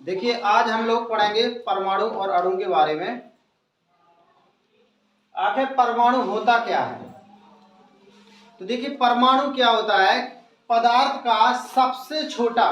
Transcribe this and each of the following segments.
देखिए आज हम लोग पढ़ेंगे परमाणु और अणु के बारे में। आखिर परमाणु होता क्या है? तो देखिए परमाणु क्या होता है, पदार्थ का सबसे छोटा,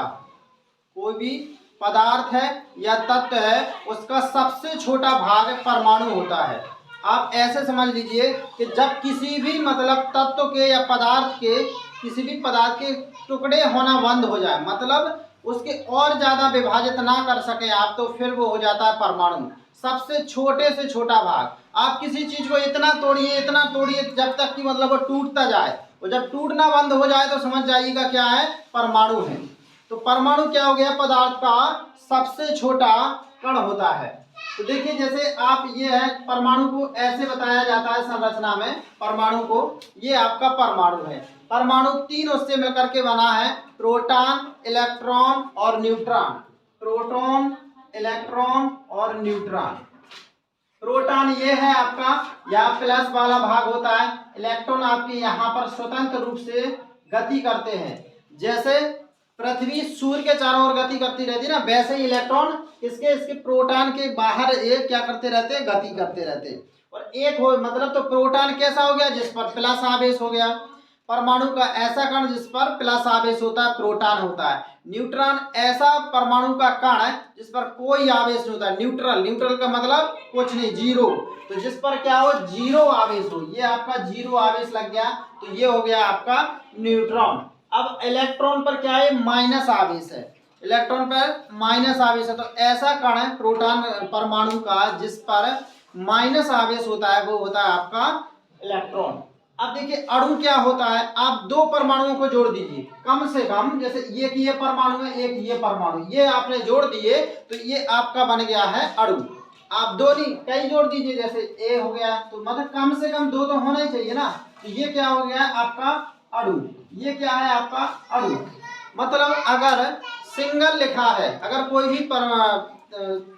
कोई भी पदार्थ है या तत्व है उसका सबसे छोटा भाग परमाणु होता है। आप ऐसे समझ लीजिए कि जब किसी भी मतलब तत्व के या पदार्थ के, किसी भी पदार्थ के टुकड़े होना बंद हो जाए, मतलब उसके और ज़्यादा विभाजित ना कर सके आप, तो फिर वो हो जाता है परमाणु। सबसे छोटे से छोटा भाग। आप किसी चीज़ को इतना तोड़िए जब तक कि मतलब वो टूटता जाए, और जब टूटना बंद हो जाए तो समझ जाइएगा क्या है, परमाणु है। तो परमाणु क्या हो गया, पदार्थ का सबसे छोटा कण होता है। तो देखिए जैसे आप ये है, परमाणु को ऐसे बताया जाता है संरचना में, परमाणु को ये आपका परमाणु है। परमाणु तीन उससे मिलकर के बना है, प्रोटॉन, इलेक्ट्रॉन और न्यूट्रॉन। प्रोटॉन, इलेक्ट्रॉन और न्यूट्रॉन। प्रोटॉन ये है आपका, या प्लस वाला भाग होता है। इलेक्ट्रॉन आपके यहाँ पर स्वतंत्र रूप से गति करते हैं। जैसे पृथ्वी सूर्य के चारों ओर गति करती रहती है ना, वैसे ही इलेक्ट्रॉन इसके प्रोटॉन के बाहर ये क्या करते रहते हैं, गति करते रहते हैं। और एक हो मतलब, तो प्रोटॉन कैसा हो गया, जिस पर प्लस आवेश हो गया। परमाणु का ऐसा कण जिस पर प्लस आवेश होता है, प्रोटॉन होता है। न्यूट्रॉन ऐसा परमाणु का कण है जिस पर कोई आवेश नहीं होता, न्यूट्रल। न्यूट्रल का मतलब कुछ नहीं, जीरो। तो जिस पर क्या हो, जीरो आवेश हो, ये आपका जीरो आवेश लग गया, तो ये हो गया आपका न्यूट्रॉन। अब इलेक्ट्रॉन पर क्या है, माइनस आवेश है। इलेक्ट्रॉन पर माइनस आवेश है, तो ऐसा कण है प्रोटॉन परमाणु का जिस पर माइनस आवेश होता है, वो होता है आपका इलेक्ट्रॉन। अब देखिए अणु क्या होता है, आप दो परमाणुओं को जोड़ दीजिए कम से कम, जैसे ये कि ये परमाणु है, एक ये परमाणु, ये आपने जोड़ दिए तो ये आपका बन गया है अणु। आप दो नहीं कई जोड़ दीजिए, जैसे ए हो गया, तो मतलब कम से कम दो तो होना ही चाहिए ना। तो ये क्या हो गया आपका अणु, ये क्या है आपका अणु। मतलब अगर सिंगल लिखा है, अगर कोई भी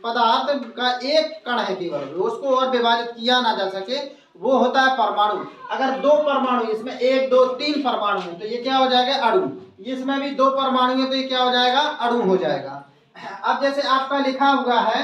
पदार्थ का एक कण है केवल, उसको और विभाजित किया ना जा सके, वो होता है परमाणु। अगर दो परमाणु, इसमें एक दो तीन परमाणु है, तो ये क्या हो जाएगा, अणु। इसमें भी दो परमाणु है तो ये क्या हो जाएगा, अणु हो जाएगा। अब जैसे आपका लिखा हुआ है,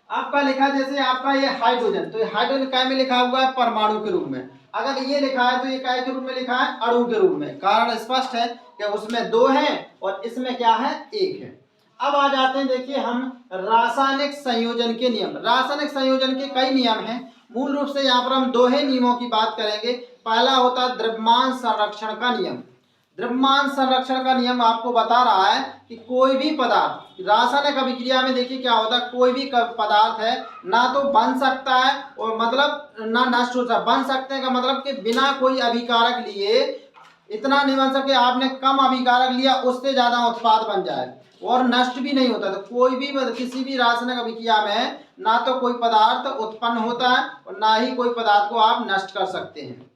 आपका लिखा जैसे आपका ये हाइड्रोजन, तो हाइड्रोजन काय में लिखा हुआ है, परमाणु के रूप में। अगर ये लिखा है तो ये काय के रूप में लिखा है, अणु के रूप में। कारण स्पष्ट है कि उसमें दो हैं और इसमें क्या है, एक है। अब आ जाते हैं, देखिए हम रासायनिक संयोजन के नियम। रासायनिक संयोजन के कई नियम हैं, मूल रूप से यहाँ पर हम दो ही नियमों की बात करेंगे। पहला होता है द्रव्यमान संरक्षण का नियम। द्रव्यमान संरक्षण का नियम आपको बता रहा है कि कोई भी पदार्थ रासायनिक अभिक्रिया में, देखिए क्या होता है, कोई भी पदार्थ है ना तो बन सकता है और मतलब ना नष्ट हो सकता। बन सकते हैं का मतलब कि बिना कोई अभिकारक लिए, इतना नहीं बन सके आपने कम अभिकारक लिया उससे ज्यादा उत्पाद बन जाए, और नष्ट भी नहीं होता। तो कोई भी किसी भी रासायनिक अभिक्रिया में ना तो कोई पदार्थ उत्पन्न होता है और ना ही कोई पदार्थ को आप नष्ट कर सकते हैं।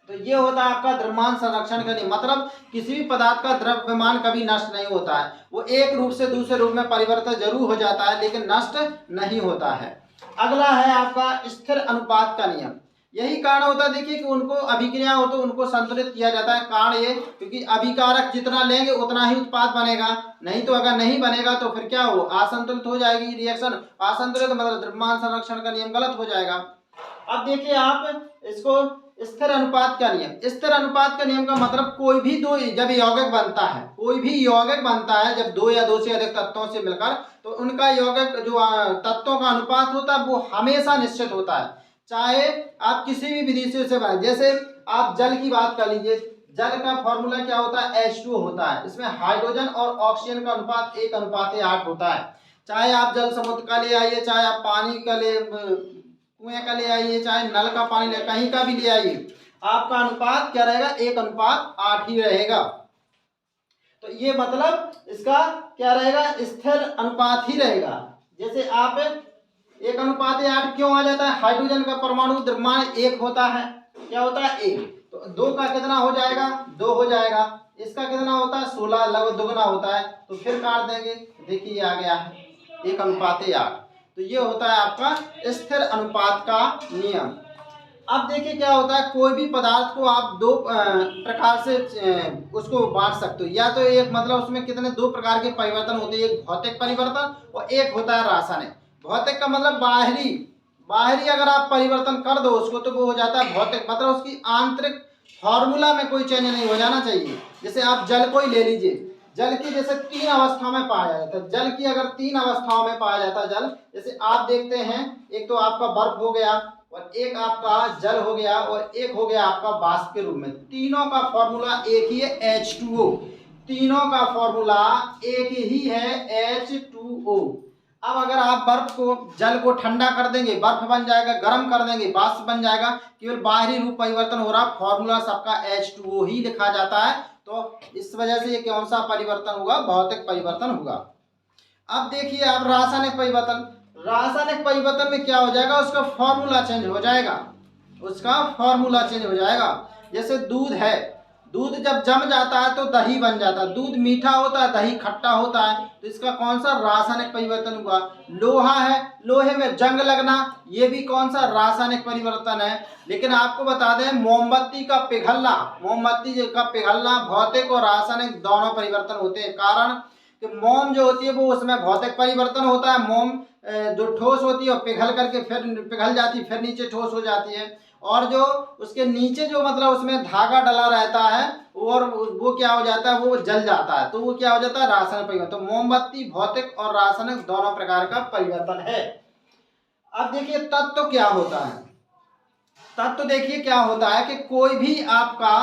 तो ये होता है आपका द्रव्यमान संरक्षण का नियम। मतलब किसी भी पदार्थ का द्रव्यमान कभी नष्ट नहीं होता है, वो एक रूप से दूसरे रूप में परिवर्तन जरूर हो जाता है लेकिन नष्ट नहीं होता है। अगला है आपका स्थिर अनुपात का नियम। यही कारण होता है, देखिए कि उनको अभिक्रिया हो तो उनको संतुलित किया जाता है। कारण ये, क्योंकि अभिकारक जितना लेंगे उतना ही उत्पाद बनेगा, नहीं तो अगर नहीं बनेगा तो फिर क्या हो, असंतुलित हो जाएगी रिएक्शन। असंतुलित मतलब द्रव्यमान संरक्षण का नियम गलत हो जाएगा। अब देखिए आप इसको स्थिर अनुपात का नियम। स्थिर अनुपात का नियम का मतलब कोई भी दो जब यौगिक बनता है, कोई भी यौगिक बनता है जब दो या दो से अधिक तत्वों से मिलकर, तो उनका यौगिक जो तत्वों का अनुपात होता है वो हमेशा निश्चित होता है, चाहे आप किसी भी विधि से उसे बनाए। जैसे आप जल की बात कर लीजिए, जल का फॉर्मूला क्या होता है, H2O होता है। इसमें हाइड्रोजन और ऑक्सीजन का अनुपात 1:8 होता है। चाहे आप जल समुद्र का ले आइए, चाहे आप पानी का ले, कुएं का ले आइए, चाहे नल का पानी ले, कहीं का भी ले आइए, आपका अनुपात क्या रहेगा, 1:8 ही रहेगा। तो ये मतलब इसका क्या रहेगा, स्थिर अनुपात ही रहेगा। जैसे आप 1:8 क्यों आ जाता है, हाइड्रोजन का परमाणु द्रव्यमान 1 होता है, क्या होता है 1, तो 2 का कितना हो जाएगा, 2 हो जाएगा। इसका कितना होता है 16, लगभग दुगना होता है, तो फिर काट देंगे, देखिए ये आ गया है 1:8। तो ये होता है आपका स्थिर अनुपात का नियम। अब देखिए क्या होता है, कोई भी पदार्थ को आप दो प्रकार से उसको बांट सकते हो। या तो एक मतलब उसमें कितने दो प्रकार के परिवर्तन होते हैं, एक भौतिक परिवर्तन और एक होता है रासायनिक। भौतिक का मतलब बाहरी, बाहरी अगर आप परिवर्तन कर दो उसको तो वो हो जाता है भौतिक, मतलब उसकी आंतरिक फॉर्मूला में कोई चेंज नहीं हो जाना चाहिए। जैसे आप जल को ही ले लीजिए, जल की जैसे तीन अवस्था में पाया जाता है। जल की अगर तीन अवस्थाओं में पाया जाता है जल, जैसे आप देखते हैं, एक तो आपका बर्फ हो गया और एक आपका जल हो गया और एक हो गया आपका वाष्प के रूप में। तीनों का फॉर्मूला एक ही है, H2O। तीनों का फॉर्मूला एक ही है, H2O। अब अगर आप बर्फ को जल को ठंडा कर देंगे, बर्फ बन जाएगा, गर्म कर देंगे, वाष्प बन जाएगा, केवल बाहरी रूप परिवर्तन हो रहा, फॉर्मूला सबका H2O ही लिखा जाता है। तो इस वजह से ये कौन सा परिवर्तन होगा, भौतिक परिवर्तन होगा। अब देखिए आप रासायनिक परिवर्तन, रासायनिक परिवर्तन में क्या हो जाएगा, उसका फॉर्मूला चेंज हो जाएगा, उसका फॉर्मूला चेंज हो जाएगा। जैसे दूध है, दूध जब जम जाता है तो दही बन जाता है, दूध मीठा होता है, दही खट्टा होता है, तो इसका कौन सा रासायनिक परिवर्तन हुआ। लोहा है, लोहे में जंग लगना, ये भी कौन सा रासायनिक परिवर्तन है। लेकिन आपको बता दें, मोमबत्ती का पिघलना, मोमबत्ती का पिघलना भौतिक और रासायनिक दोनों परिवर्तन होते हैं। कारण कि मोम जो होती है वो उसमें भौतिक परिवर्तन होता है, मोम जो ठोस होती है और पिघल करके फिर पिघल जाती है, फिर नीचे ठोस हो जाती है। और जो उसके नीचे जो मतलब उसमें धागा डला रहता है और वो क्या हो जाता है, वो जल जाता है, तो वो क्या हो जाता है, रासायनिक परिवर्तन। तो मोमबत्ती भौतिक और रासायनिक दोनों प्रकार का परिवर्तन है। अब देखिए तत्व क्या होता है। तत्व देखिए क्या होता है कि कोई भी आपका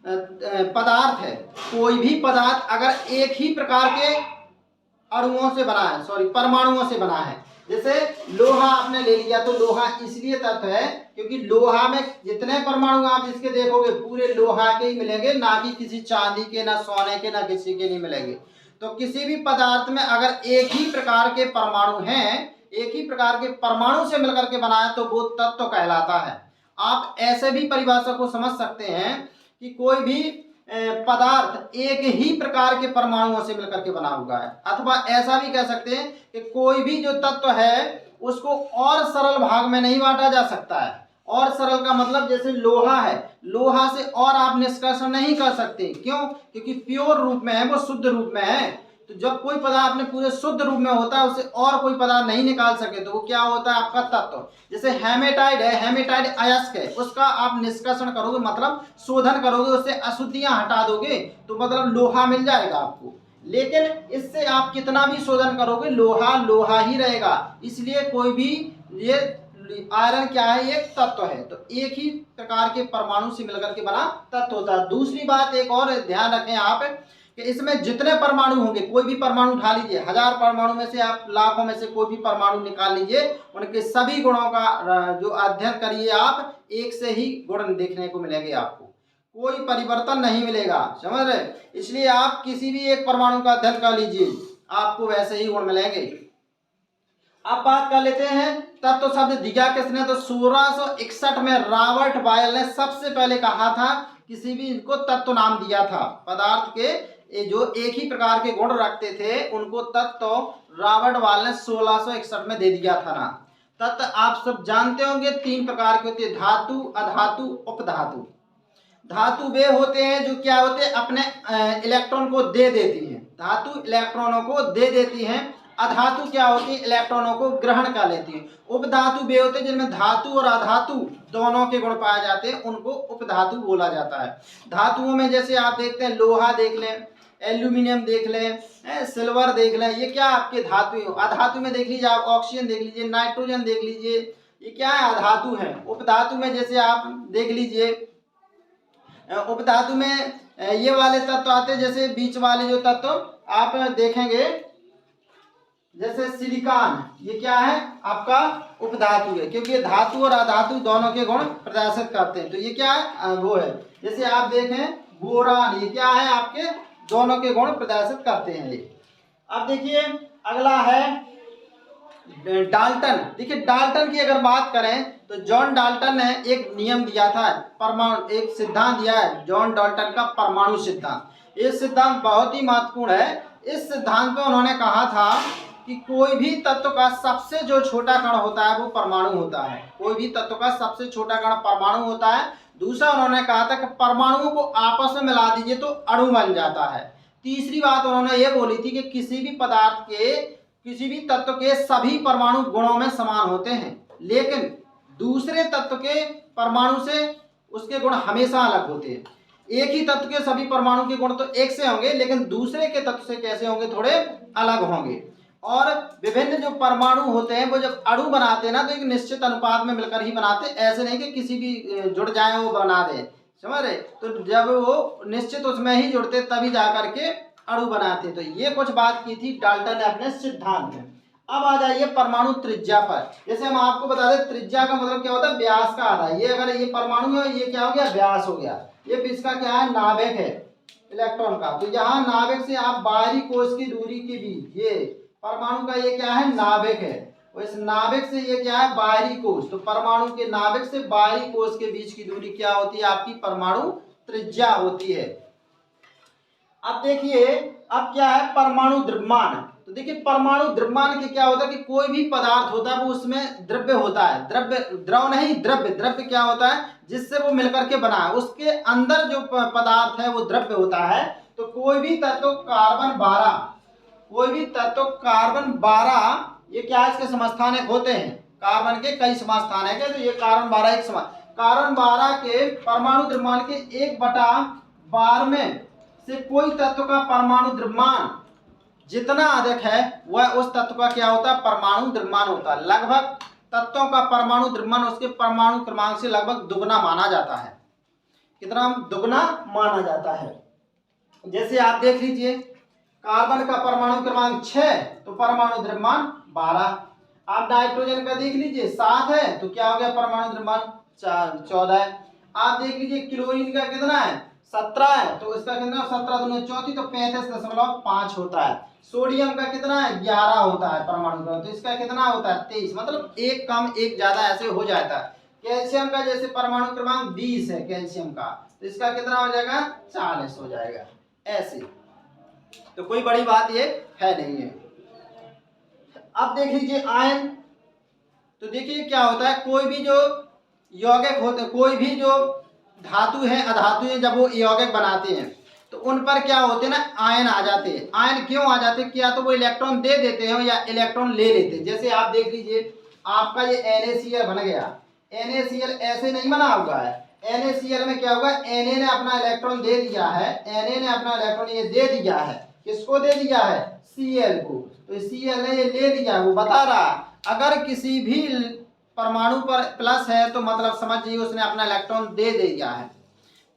पदार्थ है, कोई भी पदार्थ अगर एक ही प्रकार के अणुओं से बना है, सॉरी परमाणुओं से बना है। जैसे लोहा आपने ले लिया, तो लोहा इसलिए तत्व है क्योंकि लोहा में जितने परमाणु आप इसके देखोगे पूरे लोहा के ही मिलेंगे, ना कि किसी चांदी के, ना सोने के, ना किसी के नहीं मिलेंगे। तो किसी भी पदार्थ में अगर एक ही प्रकार के परमाणु हैं, एक ही प्रकार के परमाणु से मिलकर के बना है तो वो तत्व कहलाता है। आप ऐसे भी परिभाषा को समझ सकते हैं कि कोई भी पदार्थ एक ही प्रकार के परमाणुओं से मिलकर के बना हुआ है। अथवा ऐसा भी कह सकते हैं कि कोई भी जो तत्व है उसको और सरल भाग में नहीं बांटा जा सकता है। और सरल का मतलब जैसे लोहा है, लोहा से और आप निष्कर्ष नहीं कर सकते, क्यों, क्योंकि प्योर रूप में है, वो शुद्ध रूप में है। तो जब कोई पदार्थ अपने पूरे शुद्ध रूप में होता है, उसे और कोई पदार्थ नहीं निकाल सके, तो वो क्या होता है, आपका तत्व। जैसे हेमेटाइड है, हेमेटाइड अयस्क है, उसका आप निष्कर्षण करोगे मतलब शोधन करोगे, उससे अशुद्धियां हटा दोगे तो मतलब लोहा मिल जाएगा आपको। लेकिन इससे आप कितना भी शोधन करोगे लोहा लोहा ही रहेगा। इसलिए कोई भी ये आयरन क्या है, एक तत्व है, तो एक ही प्रकार के परमाणु से मिलकर के बना तत्व होता है। दूसरी बात एक और ध्यान रखें आप कि इसमें जितने परमाणु होंगे, कोई भी परमाणु उठा लीजिए, 1000 परमाणु में से आप लाखों में से कोई भी परमाणु निकाल लीजिए, उनके सभी गुणों का जो अध्ययन करिए आप, एक से ही गुण देखने को मिलेंगे आपको, कोई परिवर्तन नहीं मिलेगा, समझ रहे। इसलिए आप किसी भी एक परमाणु का अध्ययन कर लीजिए, आपको वैसे ही गुण मिलेंगे। अब बात कर लेते हैं तत्व शब्द दिया किसने, तो 1661 में रॉबर्ट बॉयल ने सबसे पहले कहा था, किसी भी इनको तत्व नाम दिया था। पदार्थ के जो एक ही प्रकार के गुण रखते थे उनको तत्व रॉबर्ट बॉयल ने 1661 में दे दिया था ना। तत्व आप सब जानते होंगे तीन प्रकार के होते हैं, धातु, अधातु, उपधातु। धातु वे होते हैं जो क्या होते हैं, अपने इलेक्ट्रॉन को दे देती हैं, धातु इलेक्ट्रॉनों को दे देती हैं। अधातु क्या होती है, इलेक्ट्रॉनों को ग्रहण कर लेती है। उपधातु वे होते हैं जिनमें धातु और अधातु दोनों के गुण पाए जाते हैं, उनको उपधातु बोला जाता है। धातुओं में जैसे आप देखते हैं लोहा देख लें, एल्यूमिनियम देख लें, सिल्वर देख लें, ये क्या आपके धातु। अधातु में देख लीजिए आप ऑक्सीजन देख लीजिए, नाइट्रोजन देख लीजिए, ये क्या है, अधातु है। उपधातु में जैसे आप देख लीजिए, उपधातु में ये वाले तत्व आते हैं, जैसे बीच वाले जो तत्व आप देखेंगे जैसे सिलिकॉन, ये क्या है आपका उपधातु है, क्योंकि ये धातु और अधातु दोनों के गुण प्रदर्शित करते हैं, तो ये क्या है, वो है। जैसे आप देखें बोरान, ये क्या है, आपके दोनों के गुण प्रदर्शित करते हैं ये। अब देखिए अगला है डाल्टन। देखिए डाल्टन की अगर बात करें तो जॉन डाल्टन ने एक नियम दिया था, परमाणु एक सिद्धांत दिया है, जॉन डाल्टन का परमाणु सिद्धांत। ये सिद्धांत बहुत ही महत्वपूर्ण है। इस सिद्धांत में उन्होंने कहा था कि कोई भी तत्व का सबसे जो छोटा कण होता है वो परमाणु होता है। कोई भी तत्व का सबसे छोटा कण परमाणु होता है। दूसरा उन्होंने कहा था कि परमाणुओं को आपस में मिला दीजिए तो अणु बन जाता है। तीसरी बात उन्होंने ये बोली थी कि किसी भी पदार्थ के, किसी भी तत्व के सभी परमाणु गुणों में समान होते हैं, लेकिन दूसरे तत्व के परमाणु से उसके गुण हमेशा अलग होते हैं। एक ही तत्व के सभी परमाणु के गुण तो एक से होंगे, लेकिन दूसरे के तत्व से कैसे होंगे, थोड़े अलग होंगे। और विभिन्न जो परमाणु होते हैं वो जब अणु बनाते हैं ना तो एक निश्चित अनुपात में मिलकर ही बनाते हैं, ऐसे नहीं कि किसी भी जुड़ जाए वो बना दे, समझ रहे। तो जब वो निश्चित उसमें ही जुड़ते तभी जा करके अणु बनाते। तो ये कुछ बात की थी डाल्टन ने अपने सिद्धांत में। अब आ जाइए परमाणु त्रिज्या पर। जैसे हम आपको बता दें त्रिज्या का मतलब क्या होता है, व्यास का आधा। ये अगर ये परमाणु है, ये क्या हो गया, व्यास हो गया। ये इसका क्या है, नाभिक है इलेक्ट्रॉन का। तो यहाँ नाभिक से आप बाहरी कोश की दूरी के बीच, ये परमाणु का ये क्या है, नाभिक है। और इस नाभिक से ये क्या है, बाहरी कोश। तो परमाणु के नाभिक से बाहरी कोश के बीच की दूरी क्या होती है, आपकी परमाणु त्रिज्या होती है। अब देखिए अब क्या है, परमाणु द्रव्यमान। तो देखिए परमाणु द्रव्यमान के क्या होता है कि कोई भी पदार्थ होता है वो उसमें द्रव्य होता है, द्रव्य, द्रव नहीं, द्रव्य। द्रव्य क्या होता है, जिससे वो मिलकर के बना है, उसके अंदर जो पदार्थ है वो द्रव्य होता है। तो कोई भी तत्व कार्बन 12, कोई भी तत्व कार्बन 12, ये क्या है, इसके समस्थानिक होते हैं। कार्बन के कई समस्थानिक है, तो ये कार्बन 12 एक कार्बन 12 के परमाणु द्रव्यमान के 1/12 से कोई तत्व का परमाणु द्रव्यमान जितना अधिक है वह उस तत्व का क्या होता है, परमाणु द्रव्यमान होता है। लगभग तत्वों का परमाणु द्रव्यमान उसके परमाणु क्रमांक से लगभग दुगना माना जाता है। कितना दुगना माना जाता है। जैसे आप देख लीजिए कार्बन का परमाणु क्रमांक 6 तो परमाणु द्रव्यमान 12। आप नाइट्रोजन का देख लीजिए 7 है तो क्या हो गया, परमाणु द्रव्यमान 14 है। आप देख लीजिए क्लोरीन का कितना है, 17 है तो इसका कितना, 17 दूनी 34 तो 35.5 होता है। सोडियम का कितना है, 11 होता है परमाणु का, तो इसका कितना होता है, 23। मतलब एक कम एक ज्यादा ऐसे हो जाता है। कैल्शियम का जैसे परमाणु क्रमांक 20 है कैल्शियम का, तो इसका कितना हो जाएगा, 40 हो जाएगा ऐसे। तो कोई बड़ी बात ये है नहीं है। अब देख लीजिए आयन। तो देखिए क्या होता है, कोई भी जो यौगिक होते, कोई भी जो धातु है अधातु है, जब वो यौगिक बनाते हैं तो उन पर क्या होते हैं ना, आयन आ जाते हैं। आयन क्यों आ जाते हैं, क्या तो वो इलेक्ट्रॉन दे देते हैं या इलेक्ट्रॉन ले लेते हैं। जैसे आप देख लीजिए आपका ये NaCl बन गया, NaCl ऐसे नहीं बना हुआ है। NaCl में क्या होगा, Na ने अपना इलेक्ट्रॉन दे दिया है, Na ने अपना इलेक्ट्रॉन ये दे दिया है, किसको दे दिया है, Cl को। तो Cl ने ये ले दिया, वो बता रहा अगर किसी भी परमाणु पर प्लस है तो मतलब समझिए उसने अपना इलेक्ट्रॉन दे दिया है,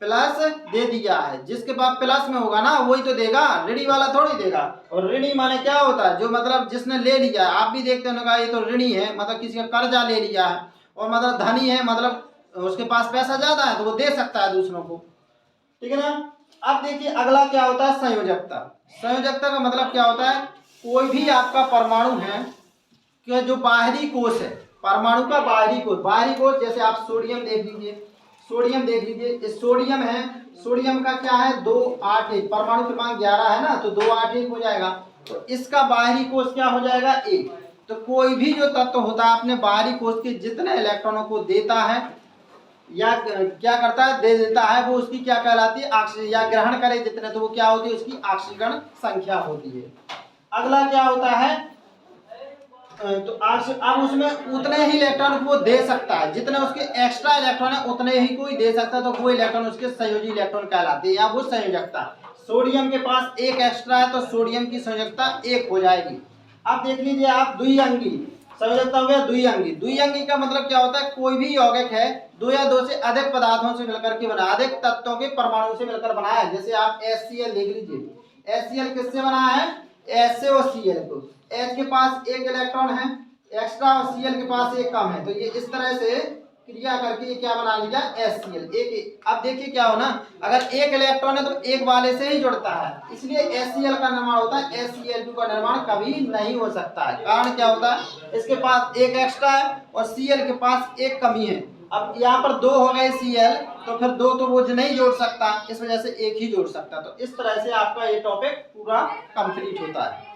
प्लस दे दिया है। जिसके पास प्लस में होगा ना वही तो देगा, ऋणी वाला थोड़ी देगा। और ऋणी माने क्या होता है, जो मतलब जिसने ले लिया है। आप भी देखते होंगे ये तो ऋणी है, मतलब किसी का कर्जा ले लिया है। और मतलब धनी है, मतलब उसके पास पैसा ज्यादा है तो वो दे सकता है दूसरों को, ठीक है ना। अब देखिए अगला क्या होता है, संयोजकता। संयोजकता का मतलब क्या होता है, कोई भी आपका परमाणु है कि जो बाहरी कोश है, परमाणु का बाहरी कोश, जैसे आप सोडियम देख लीजिए, सोडियम देख लीजिए, इस सोडियम है, सोडियम का क्या है 2 8 1, परमाणु क्रमांक 11 है ना, तो 2 8 1 हो जाएगा। तो इसका बाहरी कोश क्या हो जाएगा, 1। तो कोई भी जो तत्व होता है अपने बाहरी कोश के जितने इलेक्ट्रॉनों को देता है या क्या करता है, दे देता है, वो उसकी क्या कहलाती है, ऑक्सीजन, या ग्रहण करे जितने तो वो क्या होती है, उसकी ऑक्सीकरण संख्या होती है। अगला क्या होता है, तो अब उसमें उतने ही इलेक्ट्रॉन वो दे सकता है, जितने उसके एक्स्ट्रा इलेक्ट्रॉन है उतने ही कोई दे सकता है, तो वो इलेक्ट्रॉन उसके संयोजी इलेक्ट्रॉन कहलाते हैं, या वो संयोजकता। सोडियम के पास 1 एक्स्ट्रा है तो सोडियम की संयोजकता 1 हो जाएगी। अब देख लीजिए आप द्विअंगी, संयोजकता हो गया द्विअंगी। द्विअंगी का मतलब क्या होता है, कोई भी यौगिक है 2 या 2 से अधिक पदार्थों से मिलकर के बना, अधिक तत्वों के परमाणु से मिलकर बना है। जैसे आप HCl देख लीजिए, HCl किससे बना है, H से और Cl को। H के पास 1 इलेक्ट्रॉन है एक्स्ट्रा और Cl के पास 1 कम है, तो ये इस तरह से क्रिया करके ये क्या बना लिया, HCl। एक अब देखिए क्या हो ना, अगर 1 इलेक्ट्रॉन है तो 1 वाले से ही जुड़ता है, इसलिए HCl का निर्माण होता है, HCl2 का निर्माण कभी नहीं हो सकता है। कारण क्या होता है, इसके पास 1 एक्स्ट्रा है और Cl के पास 1 कमी है। अब यहाँ पर 2 हो गए Cl, तो फिर 2 तो वो नहीं जोड़ सकता, इस वजह से 1 ही जोड़ सकता। तो इस तरह से आपका ये टॉपिक पूरा कंप्लीट होता है।